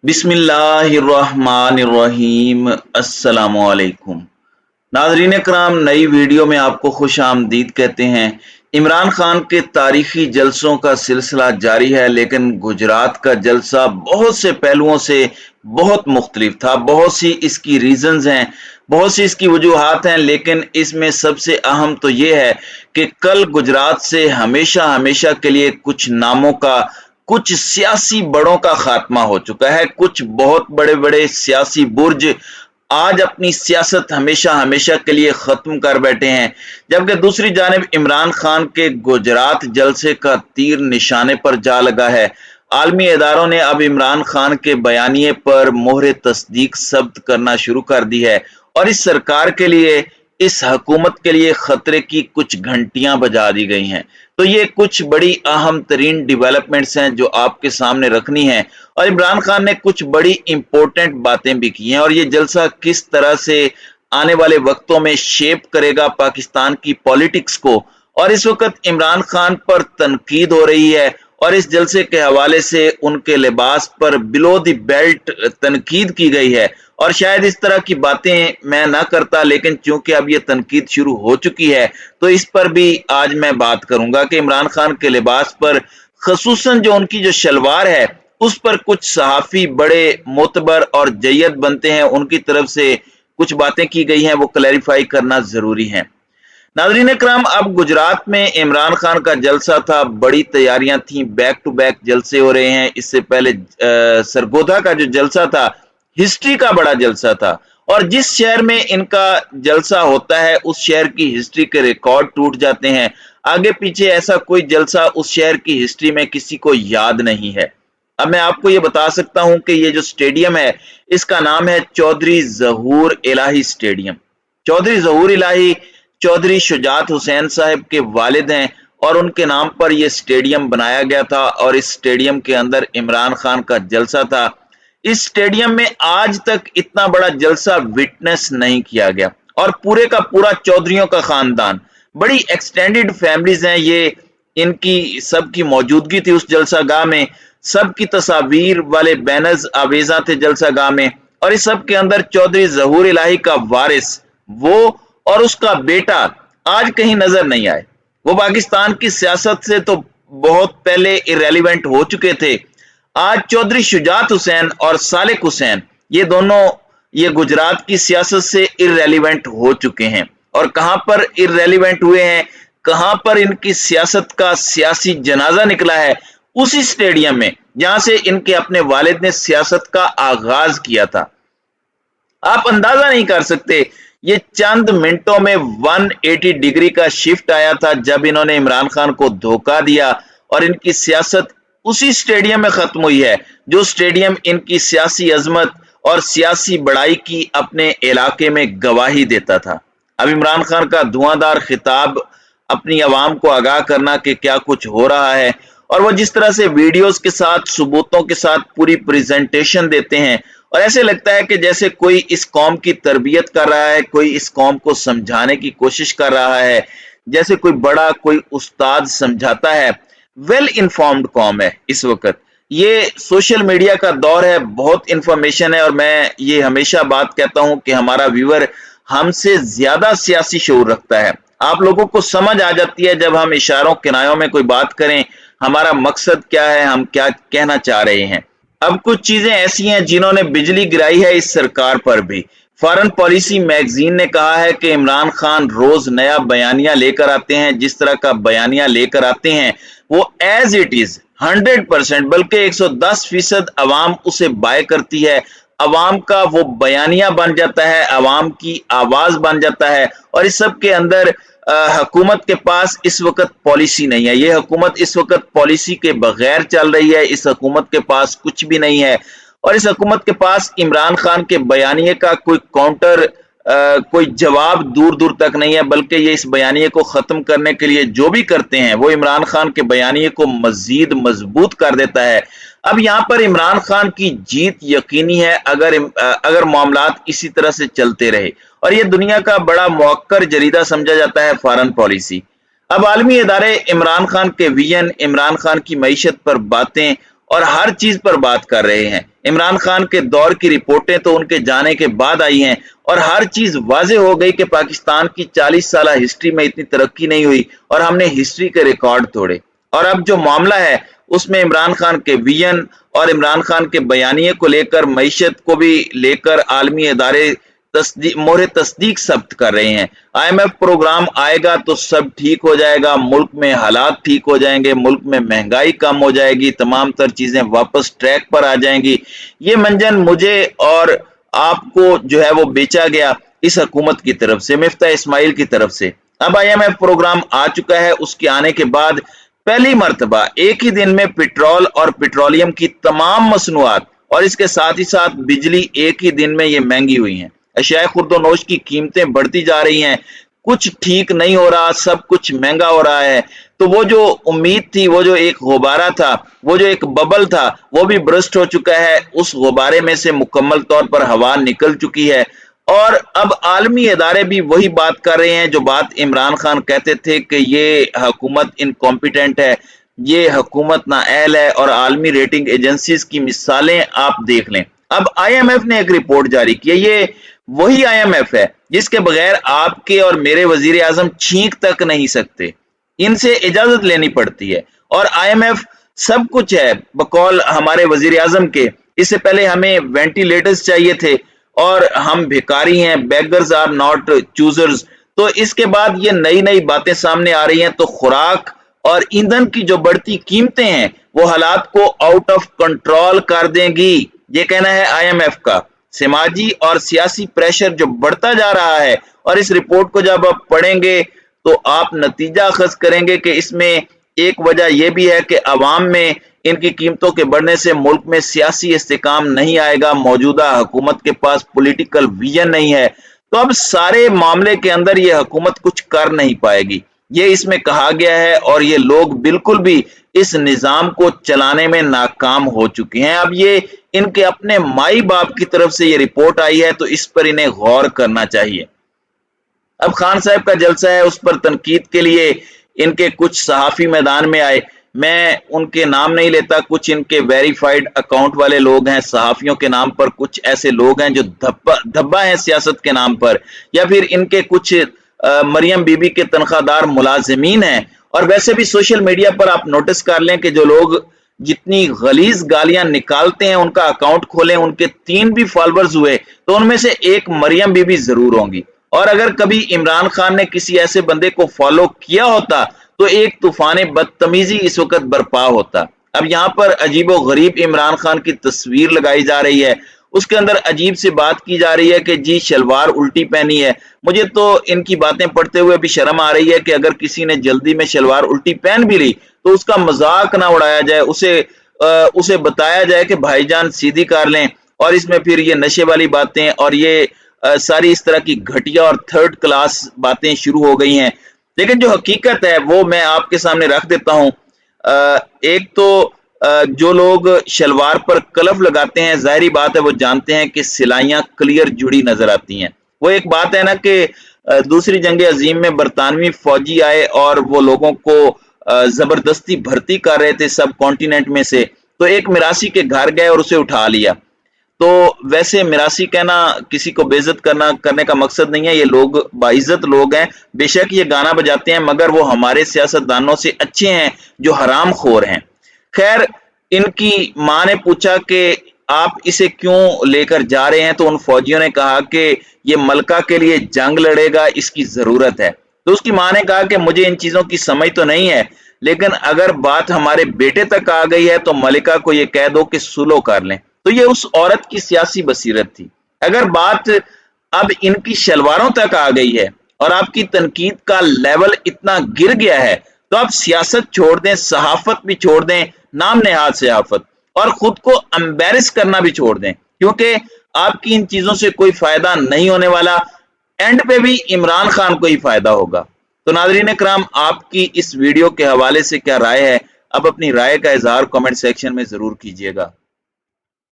बिस्मिल्लाहिर्रहमानिर्रहीम। अस्सलामुअलैकुम नाज़रीन कराम, नई वीडियो में आपको खुश आमदीद कहते हैं। इमरान खान के तारीखी जलसों का सिलसिला जारी है, लेकिन गुजरात का जलसा बहुत से पहलुओं से बहुत मुख्तलिफ था। बहुत सी इसकी रीजंस हैं, बहुत सी इसकी वजूहात हैं, लेकिन इसमें सबसे अहम तो ये है कि कल गुजरात से हमेशा हमेशा के लिए कुछ नामों का, कुछ सियासी बड़ों का खात्मा हो चुका है। कुछ बहुत बड़े बड़े सियासी बुर्ज आज अपनी सियासत हमेशा हमेशा के लिए खत्म कर बैठे हैं, जबकि दूसरी जानिब इमरान खान के गुजरात जलसे का तीर निशाने पर जा लगा है। आलमी इदारों ने अब इमरान खान के बयानिए पर मोहर तस्दीक जब्त करना शुरू कर दी है और इस सरकार के लिए, इस हुकूमत के लिए खतरे की कुछ घंटियां बजा दी गई हैं। तो ये कुछ बड़ी अहम तरीन डेवलपमेंट्स हैं जो आपके सामने रखनी है, और इमरान खान ने कुछ बड़ी इंपॉर्टेंट बातें भी की हैं। और ये जलसा किस तरह से आने वाले वक्तों में शेप करेगा पाकिस्तान की पॉलिटिक्स को। और इस वक्त इमरान खान पर तनकीद हो रही है, और इस जलसे के हवाले से उनके लिबास पर बिलो द बेल्ट तनकीद की गई है। और शायद इस तरह की बातें मैं ना करता, लेकिन चूंकि अब ये तनकीद शुरू हो चुकी है तो इस पर भी आज मैं बात करूंगा कि इमरान खान के लिबास पर, खसूसन जो उनकी जो शलवार है, उस पर कुछ सहाफी बड़े मोतबर और जय्यद बनते हैं, उनकी तरफ से कुछ बातें की गई हैं, वो क्लैरिफाई करना जरूरी है। नाज़रीन कराम, अब गुजरात में इमरान खान का जलसा था, बड़ी तैयारियां थी, बैक टू बैक जलसे हो रहे हैं। इससे पहले सरगोधा का जो जलसा था, हिस्ट्री का बड़ा जलसा था, और जिस शहर में इनका जलसा होता है उस शहर की हिस्ट्री के रिकॉर्ड टूट जाते हैं। आगे पीछे ऐसा कोई जलसा उस शहर की हिस्ट्री में किसी को याद नहीं है। अब मैं आपको ये बता सकता हूं कि ये जो स्टेडियम है, इसका नाम है चौधरी ज़हूर इलाही स्टेडियम। चौधरी ज़हूर इलाही चौधरी शुजात हुसैन साहब के वालिद हैं, और उनके नाम पर यह स्टेडियम बनाया गया था, और इस स्टेडियम के अंदर इमरान खान का जलसा था। इस स्टेडियम में आज तक इतना बड़ा जलसा विटनेस नहीं किया गया, और पूरे का पूरा चौधरियों का खानदान, बड़ी एक्सटेंडेड फैमिलीज हैं ये, इनकी सबकी मौजूदगी थी उस जलसागाह में। सबकी तस्वीर वाले बैनर्स आवेजा थे जलसागाह में, और इस सब के अंदर चौधरी ज़हूर इलाही का वारिस, वो और उसका बेटा आज कहीं नजर नहीं आए। वो पाकिस्तान की सियासत से तो बहुत पहले इरेलीवेंट हो चुके थे। आज चौधरी शुजात हुसैन और सालिक हुसैन, ये दोनों, ये गुजरात की सियासत से इरेलीवेंट हो चुके हैं। और कहां पर इरेलीवेंट हुए हैं, कहां पर इनकी सियासत का सियासी जनाजा निकला है, उसी स्टेडियम में जहां से इनके अपने वालिद ने सियासत का आगाज किया था। आप अंदाजा नहीं कर सकते, ये चंद मिनटों में 180 डिग्री का शिफ्ट आया था जब इन्होंने इमरान खान को धोखा दिया, और इनकी सियासत उसी स्टेडियम में खत्म हुई है जो स्टेडियम इनकी सियासी अजमत और सियासी बड़ाई की अपने इलाके में गवाही देता था। अब इमरान खान का धुआंधार खिताब, अपनी आवाम को आगाह करना कि क्या कुछ हो रहा है, और वो जिस तरह से वीडियोस के साथ, सबूतों के साथ पूरी प्रेजेंटेशन देते हैं, और ऐसे लगता है कि जैसे कोई इस कौम की तरबियत कर रहा है, कोई इस कौम को समझाने की कोशिश कर रहा है, जैसे कोई बड़ा, कोई उस्ताद समझाता है। वेल इन्फॉर्म्ड कौम है इस वक्त। ये सोशल मीडिया का दौर है, बहुत इंफॉर्मेशन है, और मैं ये हमेशा बात कहता हूं कि हमारा व्यूअर हमसे ज्यादा सियासी शऊर रखता है। आप लोगों को समझ आ जाती है जब हम इशारों किनायों में कोई बात करें, हमारा मकसद क्या है, हम क्या कहना चाह रहे हैं। अब कुछ चीजें ऐसी हैं जिन्होंने बिजली गिराई है इस सरकार पर भी। फॉरेन पॉलिसी मैगजीन ने कहा है कि इमरान खान रोज नया बयानिया लेकर आते हैं। जिस तरह का बयानिया लेकर आते हैं वो एज इट इज 100%, बल्कि 110% अवाम उसे बाय करती है। अवाम का वो बयानिया बन जाता है, अवाम की आवाज बन जाता है। और इस सब के अंदर हुकूमत के पास इस वक्त पॉलिसी नहीं है। ये हुकूमत इस वक्त पॉलिसी के बगैर चल रही है। इस हुकूमत के पास कुछ भी नहीं है, और इस हुकूमत के पास इमरान खान के बयानिए का कोई काउंटर, कोई जवाब दूर दूर तक नहीं है। बल्कि ये इस बयानिए को खत्म करने के लिए जो भी करते हैं वो इमरान खान के बयानिए को मजीद मजबूत कर देता है। अब यहाँ पर इमरान खान की जीत यकीनी है अगर मामलात इसी तरह से चलते रहे, और ये दुनिया का बड़ा मौक्कर जरीदा समझा जाता है फॉरेन पॉलिसी। अब आलमी इदारे इमरान खान के विजन, इमरान खान की मईशत पर बातें और हर चीज पर बात कर रहे हैं। इमरान खान के दौर की रिपोर्टें तो उनके जाने के बाद आई हैं और हर चीज वाजे हो गई कि पाकिस्तान की 40 साल हिस्ट्री में इतनी तरक्की नहीं हुई और हमने हिस्ट्री के रिकॉर्ड तोड़े। और अब जो मामला है उसमें इमरान खान के विजन और इमरान खान के बयानिए को लेकर, मईशत को भी लेकर आलमी इदारे मोहरे तस्दीक सब्त कर रहे हैं। IMF प्रोग्राम आएगा तो सब ठीक हो जाएगा, मुल्क में हालात ठीक हो जाएंगे, मुल्क में महंगाई कम हो जाएगी, तमाम तर चीजें वापस ट्रैक पर आ जाएंगी। ये मंजन मुझे और आपको जो है वो बेचा गया इस हुकूमत की तरफ से, मिफ्ता इस्माइल की तरफ से। अब IMF प्रोग्राम आ चुका है, उसके आने के बाद पहली मर्तबा एक ही दिन में पेट्रोल और पेट्रोलियम की तमाम मसनूआत और इसके साथ ही साथ बिजली एक ही दिन में ये महंगी हुई हैं। अशियाए खुर्दोनोश की कीमतें बढ़ती जा रही हैं, कुछ ठीक नहीं हो रहा, सब कुछ महंगा हो रहा है। तो वो जो उम्मीद थी, वो जो एक गुब्बारा था, वो जो एक बबल था, वो भी बर्स्ट हो चुका है। उस गुब्बारे में से मुकम्मल तौर पर हवा निकल चुकी है और अब आलमी इदारे भी वही बात कर रहे हैं जो बात इमरान खान कहते थे कि ये हुकूमत इनकॉम्पिटेंट है, ये हुकूमत नाअहल है, और आलमी रेटिंग एजेंसीज की मिसालें आप देख लें। अब IMF ने एक रिपोर्ट जारी की है। ये वही IMF है जिसके बगैर आपके और मेरे वजीर आजम छींक तक नहीं सकते, इनसे इजाजत लेनी पड़ती है। और IMF सब कुछ है बकौल हमारे वजीर आजम के। इससे पहले हमें वेंटिलेटर्स चाहिए थे और हम भिखारी हैं, बेगर्स आर नॉट चूजर्स। तो इसके बाद ये नई नई बातें सामने आ रही हैं। तो खुराक और ईंधन की जो बढ़ती कीमतें हैं वो हालात को आउट ऑफ कंट्रोल कर देंगी, ये कहना है IMF का। समाजी और सियासी प्रेशर जो बढ़ता जा रहा है, और इस रिपोर्ट को जब आप पढ़ेंगे तो आप नतीजा अखज़ करेंगे कि इसमें एक वजह यह भी है कि अवाम में इनकी कीमतों के बढ़ने से मुल्क में सियासी इस्तेकाम नहीं आएगा, मौजूदा हुकूमत के पास पॉलिटिकल विजन नहीं है। तो अब सारे मामले के अंदर ये हुकूमत कुछ कर नहीं पाएगी, ये इसमें कहा गया है, और ये लोग बिल्कुल भी इस निजाम को चलाने में नाकाम हो चुके हैं। अब ये इनके अपने माई बाप की तरफ से ये रिपोर्ट आई है, तो इस पर इन्हें गौर करना चाहिए। अब खान साहब का जलसा है, उस पर तनकीद के लिए इनके कुछ सहाफी मैदान में आए। मैं उनके नाम नहीं लेता, कुछ इनके वेरीफाइड अकाउंट वाले लोग हैं सहाफियों के नाम पर, कुछ ऐसे लोग हैं जो धब्बा हैं सियासत के नाम पर, या फिर इनके कुछ मरियम बीबी के तनख्वाहदार मुलाजिमीन हैं। और वैसे भी सोशल मीडिया पर आप नोटिस कर लें कि जो लोग जितनी गलीज गालियां निकालते हैं, उनका अकाउंट खोलें, उनके 3 भी फॉलोअर्स हुए तो उनमें से एक मरियम बीबी जरूर होंगी। और अगर कभी इमरान खान ने किसी ऐसे बंदे को फॉलो किया होता तो एक तूफान बदतमीजी इस वक्त बर्पा होता। अब यहाँ पर अजीबो गरीब इमरान खान की तस्वीर लगाई जा रही है, उसके अंदर अजीब सी बात की जा रही है कि जी शलवार उल्टी पहनी है। मुझे तो इनकी बातें पढ़ते हुए भी शर्म आ रही है कि अगर किसी ने जल्दी में शलवार उल्टी पहन भी ली तो उसका मजाक ना उड़ाया जाए, उसे बताया जाए कि भाईजान सीधी कर लें। और इसमें फिर ये नशे वाली बातें और ये सारी इस तरह की घटिया और थर्ड क्लास बातें शुरू हो गई हैं। लेकिन जो हकीकत है वो मैं आपके सामने रख देता हूं। एक तो जो लोग शलवार पर कलफ लगाते हैं, जाहिर बात है वो जानते हैं कि सिलाइयां क्लियर जुड़ी नजर आती हैं। वो एक बात है ना कि दूसरी जंग अजीम में बरतानवी फौजी आए और वो लोगों को जबरदस्ती भर्ती कर रहे थे सब कॉन्टिनेंट में से, तो एक मिरासी के घर गए और उसे उठा लिया। तो वैसे मिरासी कहना किसी को बेइज्जत करने का मकसद नहीं है, ये लोग बाइज्जत लोग हैं। बेशक ये गाना बजाते हैं मगर वो हमारे सियासतदानों से अच्छे हैं जो हराम खोर हैं। खैर, इनकी मां ने पूछा कि आप इसे क्यों लेकर जा रहे हैं, तो उन फौजियों ने कहा कि ये मलका के लिए जंग लड़ेगा, इसकी जरूरत है। तो उसकी मां ने कहा कि मुझे इन चीजों की समझ तो नहीं है, लेकिन अगर बात हमारे बेटे तक आ गई है तो मलिका को ये कह दो कि सुलो कर लें। तो ये उस औरत की सियासी बसीरत थी। अगर बात अब इनकी शलवारों तक आ गई है और आपकी तनकीद का लेवल इतना गिर गया है, तो आप सियासत छोड़ दें, सहाफत भी छोड़ दें, नाम नेहाद सहाफत, और खुद को एम्बेरस करना भी छोड़ दें, क्योंकि आपकी इन चीजों से कोई फायदा नहीं होने वाला। एंड पे भी इमरान खान को ही फायदा होगा। तो नाज़रीन इकराम, आपकी इस वीडियो के हवाले से क्या राय है? अब अपनी राय का इजहार कमेंट सेक्शन में जरूर कीजिएगा।